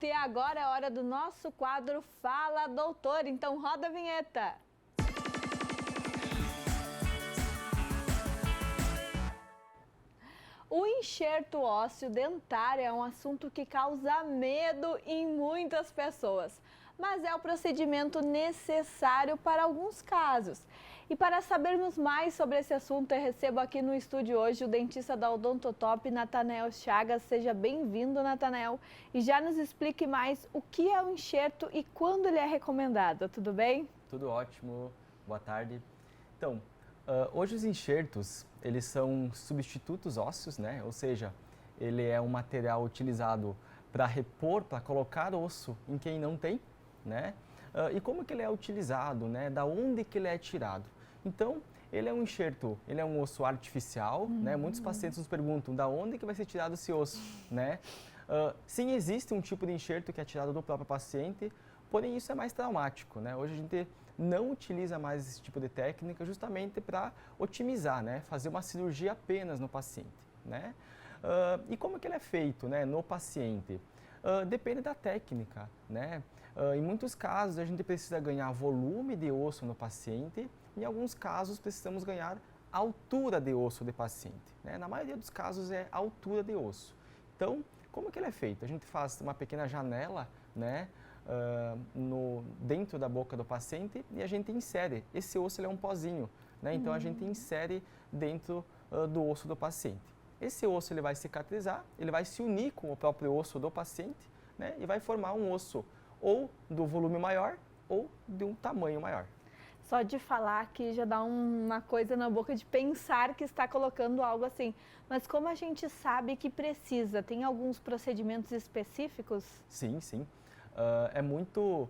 E agora é a hora do nosso quadro Fala Doutor, então roda a vinheta. O enxerto ósseo dentário é um assunto que causa medo em muitas pessoas, mas é o procedimento necessário para alguns casos. E para sabermos mais sobre esse assunto, eu recebo aqui no estúdio hoje o dentista da Odontotop, Natanael Chagas. Seja bem-vindo, Natanael, e já nos explique mais o que é o enxerto e quando ele é recomendado, tudo bem? Tudo ótimo, boa tarde. Então, hoje os enxertos, eles são substitutos ósseos, né? Ou seja, ele é um material utilizado para repor, para colocar osso em quem não tem, né? E como que ele é utilizado, né? Da onde que ele é tirado? Então, ele é um enxerto, ele é um osso artificial, né? Muitos pacientes nos perguntam, da onde que vai ser tirado esse osso, né? Sim, existe um tipo de enxerto que é tirado do próprio paciente, porém isso é mais traumático, né? Hoje a gente não utiliza mais esse tipo de técnica justamente para otimizar, né? Fazer uma cirurgia apenas no paciente, né? E como que ele é feito, né, no paciente? Depende da técnica, né? Em muitos casos a gente precisa ganhar volume de osso no paciente, em alguns casos precisamos ganhar altura de osso do paciente, né? Na maioria dos casos é altura de osso. Então, como que ele é feito? A gente faz uma pequena janela, né, dentro da boca do paciente e a gente insere. Esse osso ele é um pozinho, né? Então a gente insere dentro do osso do paciente. Esse osso ele vai cicatrizar, ele vai se unir com o próprio osso do paciente, né, e vai formar um osso ou do volume maior ou de um tamanho maior. Só de falar aqui já dá uma coisa na boca de pensar que está colocando algo assim. Mas como a gente sabe que precisa? Tem alguns procedimentos específicos? Sim, sim. É muito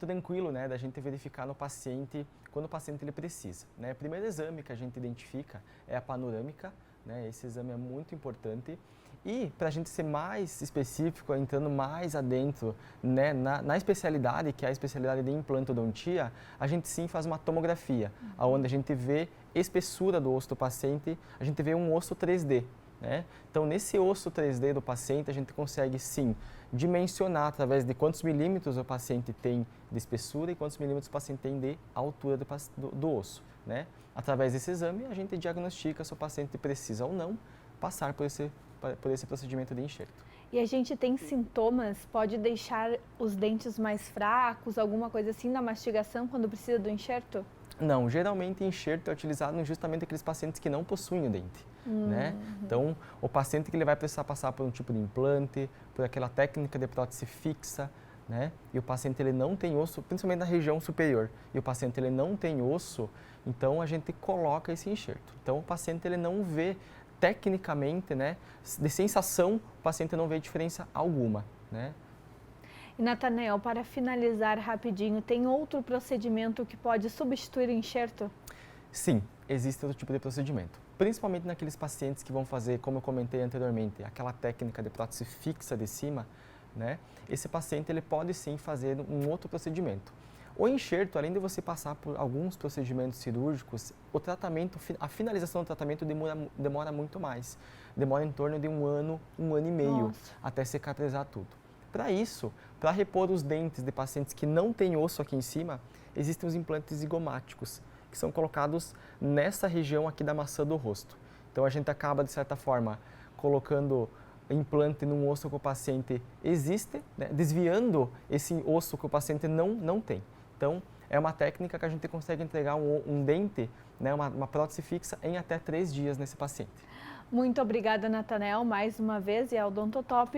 tranquilo, né, da gente verificar no paciente quando o paciente ele precisa, né? O primeiro exame que a gente identifica é a panorâmica, né? Esse exame é muito importante. E para a gente ser mais específico, entrando mais adentro, né, na especialidade, que é a especialidade de implantodontia, a gente sim faz uma tomografia, onde a gente vê espessura do osso do paciente, a gente vê um osso 3D. Né? Então, nesse osso 3D do paciente, a gente consegue sim dimensionar através de quantos milímetros o paciente tem de espessura e quantos milímetros o paciente tem de altura do osso. Né? Através desse exame, a gente diagnostica se o paciente precisa ou não passar por esse procedimento de enxerto. E a gente tem sintomas? Pode deixar os dentes mais fracos, alguma coisa assim na mastigação quando precisa do enxerto? Não, geralmente enxerto é utilizado justamente aqueles pacientes que não possuem o dente. Né? Então, o paciente que ele vai precisar passar por um tipo de implante, por aquela técnica de prótese fixa, né? E o paciente ele não tem osso, principalmente na região superior, e o paciente ele não tem osso, então a gente coloca esse enxerto. Então, o paciente ele não vê tecnicamente, né, de sensação, o paciente não vê diferença alguma, né? E Natanael, para finalizar rapidinho, tem outro procedimento que pode substituir o enxerto? Sim, existe outro tipo de procedimento. Principalmente naqueles pacientes que vão fazer, como eu comentei anteriormente, aquela técnica de prótese fixa de cima, né? Esse paciente ele pode sim fazer um outro procedimento. O enxerto, além de você passar por alguns procedimentos cirúrgicos, o tratamento, a finalização do tratamento demora muito mais. Demora em torno de um ano e meio até cicatrizar tudo. Para isso, para repor os dentes de pacientes que não têm osso aqui em cima, existem os implantes zigomáticos, que são colocados nessa região aqui da maçã do rosto. Então a gente acaba, de certa forma, colocando implante num osso que o paciente existe, né, desviando esse osso que o paciente não tem. Então é uma técnica que a gente consegue entregar um dente, né, uma prótese fixa em até 3 dias nesse paciente. Muito obrigada, Natanael, mais uma vez, e a Odontotop.